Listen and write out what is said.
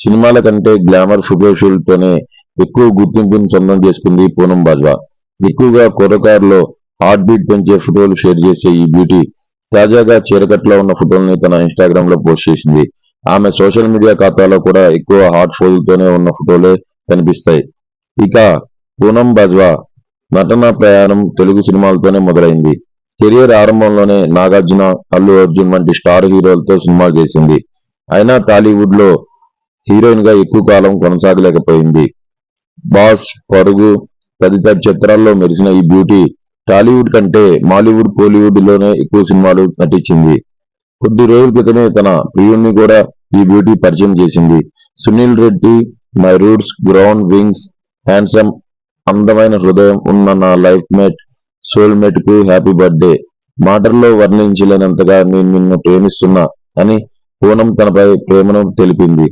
సినిమాల కంటే గ్లామర్ ఫోటోషూట్తోనే ఎక్కువ గుర్తింపును సొంతం చేసుకుంది పూనం బాజ్వా. ఎక్కువగా కుర్రకారులో హార్ట్ బీట్ పెంచే ఫోటోలు షేర్ చేసే ఈ బ్యూటీ తాజాగా చీరకట్లో ఉన్న ఫోటోల్ని తన ఇన్స్టాగ్రామ్ లో పోస్ట్ చేసింది. ఆమె సోషల్ మీడియా ఖాతాలో కూడా ఎక్కువ హాట్ ఫోజులతోనే ఉన్న ఫోటోలే కనిపిస్తాయి. ఇక పూనం బాజ్వా నటన ప్రయాణం తెలుగు సినిమాలతోనే మొదలైంది. కెరీర్ ఆరంభంలోనే నాగార్జున, అల్లు అర్జున్ వంటి స్టార్ హీరోలతో సినిమాలు చేసింది. అయినా టాలీవుడ్ లో హీరోయిన్ గా ఎక్కువ కాలం కొనసాగలేకపోయింది. బాస్, పరుగు తదితర చిత్రాల్లో మెరిసిన ఈ బ్యూటీ టాలీవుడ్ కంటే మాలీవుడ్, కోలీవుడ్ లోనే ఎక్కువ సినిమాలు నటించింది. కొద్ది రోజుల క్రితమే తన ప్రియుణ్ణి కూడా ఈ బ్యూటీ పరిచయం చేసింది. Sunil Reddy, my roots, ground wings, handsome, అందమైన హృదయం ఉన్న నా లైఫ్ మేట్, సోల్ మేట్ కు హ్యాపీ బర్త్డే. మాటల్లో వర్ణించలేనంతగా నేను నిన్ను ప్రేమిస్తున్నా అని పూనం తనపై ప్రేమను తెలిపింది.